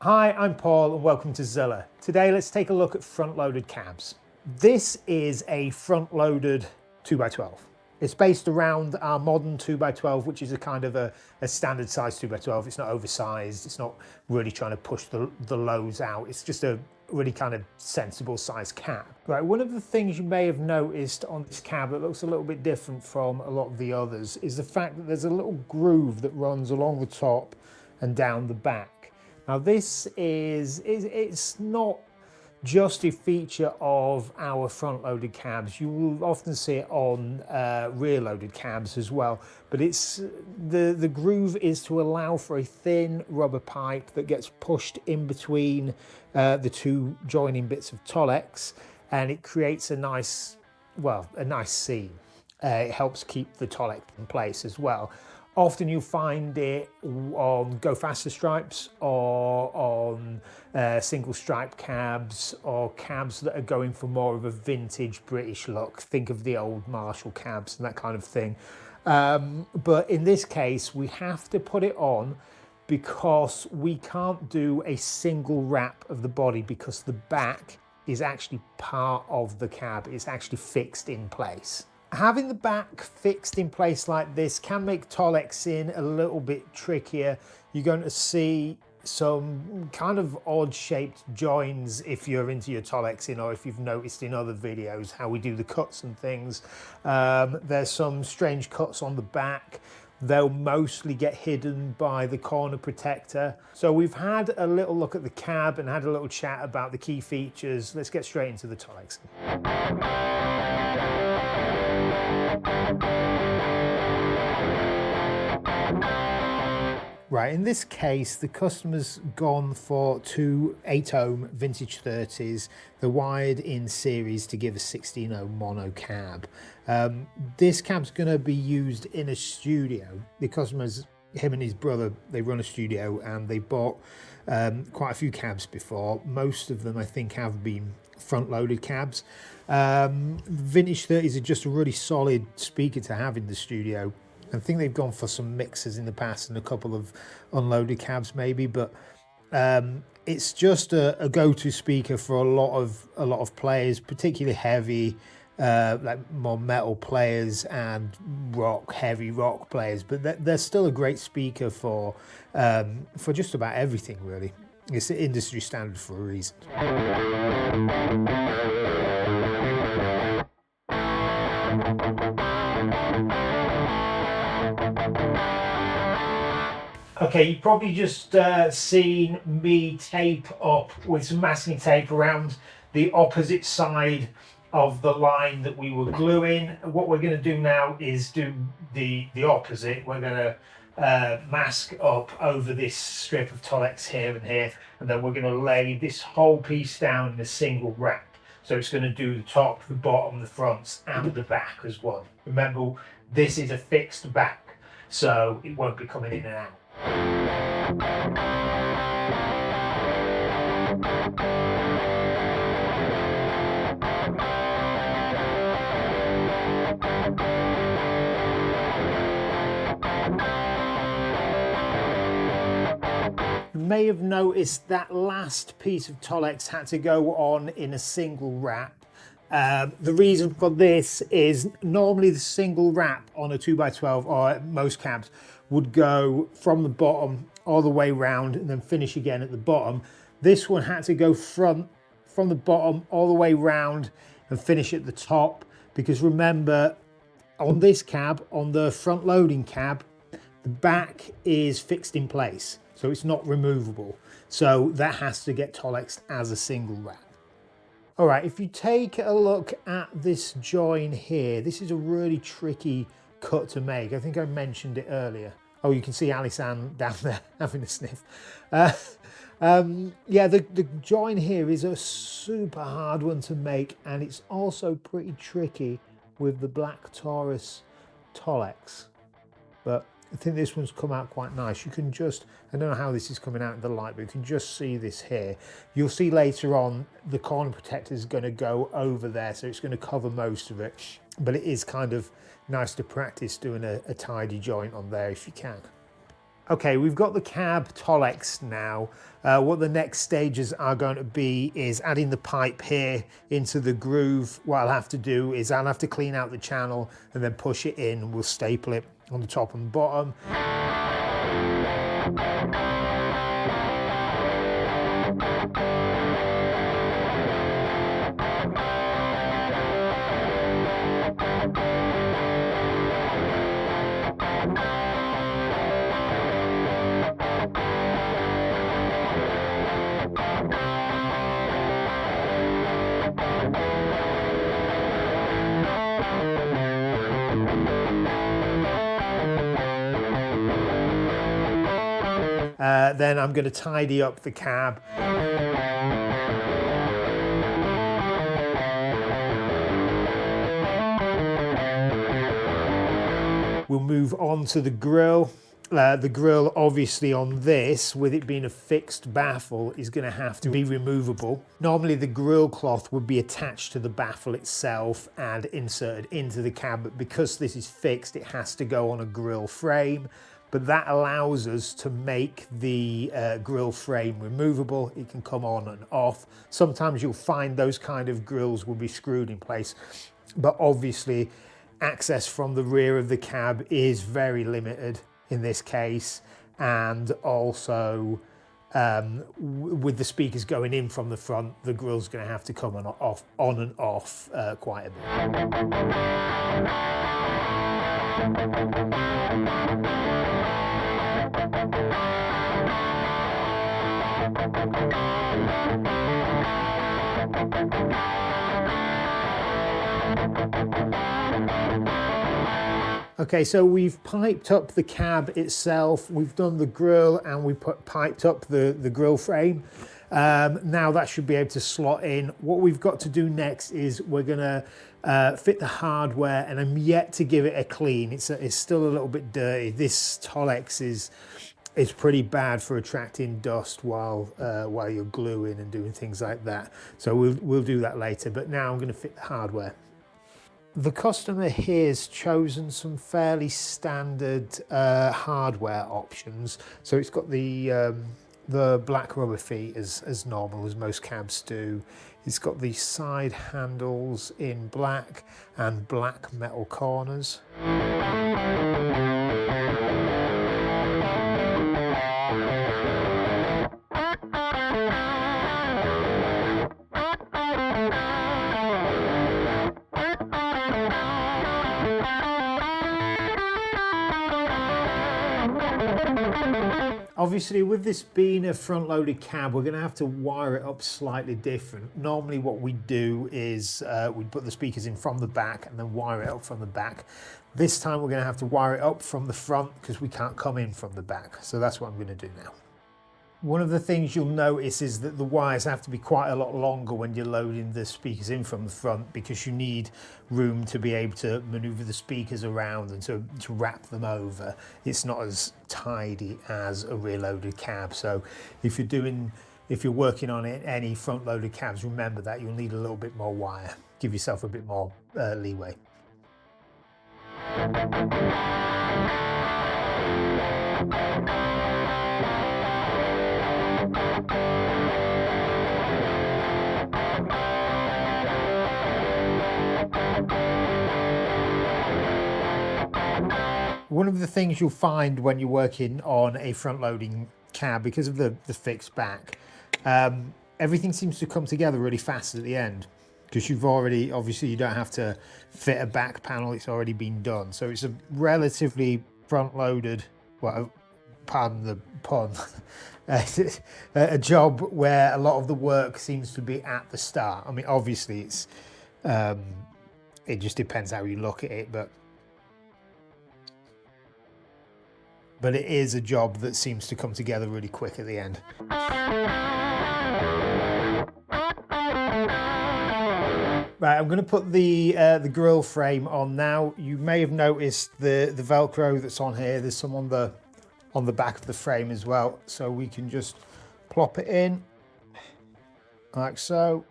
Hi, I'm Paul and welcome to Zilla. Today let's take a look at front-loaded cabs. This is a front-loaded 2x12. It's based around our modern 2x12, which is a kind of a standard size 2x12. It's not oversized, it's not really trying to push the lows out. It's just a really kind of sensible size cab. Right, one of the things you may have noticed on this cab that looks a little bit different from a lot of the others is the fact that there's a little groove that runs along the top and down the back. Now this it's not just a feature of our front-loaded cabs. You will often see it on rear-loaded cabs as well, but it's the groove is to allow for a thin rubber pipe that gets pushed in between the two joining bits of Tolex, and it creates a nice seam. It helps keep the Tolex in place as well. Often you'll find it on Go Faster stripes or on single stripe cabs or cabs that are going for more of a vintage British look. Think of the old Marshall cabs and that kind of thing. But in this case, we have to put it on because we can't do a single wrap of the body because the back is actually part of the cab. It's actually fixed in place. Having the back fixed in place like this can make Tolexing a little bit trickier. You're going to see some kind of odd shaped joins if you're into your Tolexing, or if you've noticed in other videos how we do the cuts and things. There's some strange cuts on the back. They'll mostly get hidden by the corner protector. So we've had a little look at the cab and had a little chat about the key features. Let's get straight into the Tolexing. Right, in this case, the customer's gone for two 8-ohm vintage 30s. They're wired in series to give a 16-ohm mono cab. This cab's going to be used in a studio. The customer's, him and his brother, they run a studio and they bought quite a few cabs before. Most of them, I think, have been front-loaded cabs. Vintage 30s are just a really solid speaker to have in the studio. I think they've gone for some mixers in the past and a couple of unloaded cabs maybe, but it's just a go-to speaker for a lot of players, particularly heavy, like more metal players and heavy rock players. But they're still a great speaker for just about everything really. It's the industry standard for a reason. Okay, you've probably just seen me tape up with some masking tape around the opposite side of the line that we were gluing. What we're going to do now is do the opposite. We're going to mask up over this strip of Tolex here and here, and then we're going to lay this whole piece down in a single wrap. So it's going to do the top, the bottom, the fronts, and the back as well. Remember, this is a fixed back, so it won't be coming in and out. You may have noticed that last piece of Tolex had to go on in a single wrap. The reason for this is normally the single wrap on a 2x12 or most cabs would go from the bottom all the way round and then finish again at the bottom. This one had to go from the bottom all the way round and finish at the top, because remember, on this cab, on the front loading cab, the back is fixed in place, so it's not removable. So that has to get Tolexed as a single wrap. All right, if you take a look at this join here, this is a really tricky cut to make. I think I mentioned it earlier. Oh, you can see Alice-Anne down there having a sniff. Yeah, the join here is a super hard one to make, and it's also pretty tricky with the black Taurus Tolex. But I think this one's come out quite nice. You can just, I don't know how this is coming out in the light, but you can just see this here. You'll see later on the corner protector is going to go over there, so it's going to cover most of it. But it is kind of nice to practice doing a tidy joint on there if you can. Okay, we've got the cab Tolex now. What the next stages are going to be is adding the pipe here into the groove. What I'll have to do is I'll have to clean out the channel and then push it in, and we'll staple it on the top and bottom. Then I'm going to tidy up the cab. We'll move on to the grille. The grille, obviously on this, with it being a fixed baffle, is going to have to be removable. Normally the grille cloth would be attached to the baffle itself and inserted into the cab, but because this is fixed, it has to go on a grille frame. But that allows us to make the grille frame removable. It can come on and off. Sometimes you'll find those kind of grilles will be screwed in place, but obviously access from the rear of the cab is very limited in this case, and also with the speakers going in from the front, the grille's going to have to come on and off quite a bit. Okay, so we've piped up the cab itself, we've done the grille, and we piped up the grille frame. Now that should be able to slot in. What we've got to do next is we're gonna fit the hardware, and I'm yet to give it a clean. It's still a little bit dirty. This Tolex is pretty bad for attracting dust while you're gluing and doing things like that. So we'll do that later, but now I'm gonna fit the hardware. The customer here has chosen some fairly standard hardware options. So it's got the black rubber feet as normal, as most cabs do. It's got the side handles in black and black metal corners. Obviously, with this being a front-loaded cab, we're going to have to wire it up slightly different. Normally what we do is we put the speakers in from the back and then wire it up from the back. This time we're going to have to wire it up from the front because we can't come in from the back. So that's what I'm going to do now. One of the things you'll notice is that the wires have to be quite a lot longer when you're loading the speakers in from the front, because you need room to be able to maneuver the speakers around and to wrap them over. It's not as tidy as a rear-loaded cab. So if you're working on any front-loaded cabs, remember that you'll need a little bit more wire. Give yourself a bit more leeway. One of the things you'll find when you're working on a front-loading cab, because of the fixed back, everything seems to come together really fast at the end, because obviously you don't have to fit a back panel, it's already been done. So it's a relatively front-loaded, well, pardon the pun, a job where a lot of the work seems to be at the start. I mean, obviously it just depends how you look at it, but it is a job that seems to come together really quick at the end. Right, I'm going to put the grille frame on now. You may have noticed the Velcro that's on here. There's some on the back of the frame as well. So we can just plop it in like so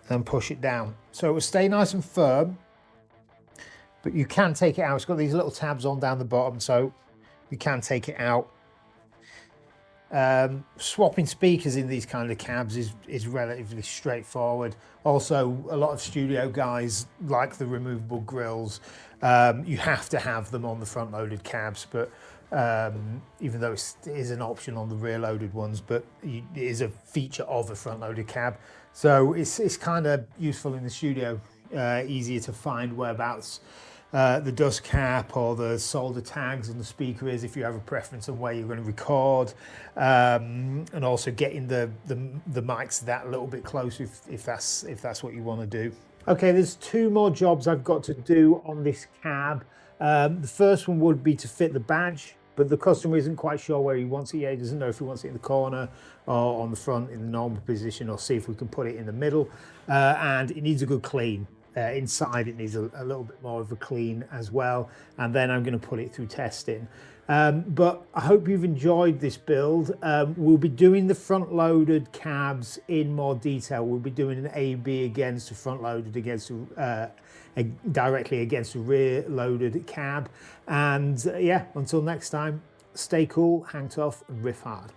and push it down. So it will stay nice and firm, but you can take it out. It's got these little tabs on down the bottom, so we can take it out. Swapping speakers in these kind of cabs is relatively straightforward. Also, a lot of studio guys like the removable grills. You have to have them on the front loaded cabs, but even though it is an option on the rear loaded ones, but it is a feature of a front loaded cab. So it's kind of useful in the studio, easier to find whereabouts the dust cap or the solder tags on the speaker is, if you have a preference on where you're going to record, and also getting the mics that little bit closer if that's what you want to do. Okay, there's 2 more jobs I've got to do on this cab. The first one would be to fit the badge, but the customer isn't quite sure where he wants it yet. He doesn't know if he wants it in the corner or on the front in the normal position, or see if we can put it in the middle. And it needs a good clean. Inside it needs a little bit more of a clean as well, and then I'm going to put it through testing. But I hope you've enjoyed this build. We'll be doing the front loaded cabs in more detail. We'll be doing an A/B against the front loaded against directly against the rear loaded cab. And yeah, until next time, stay cool, hang tough and riff hard.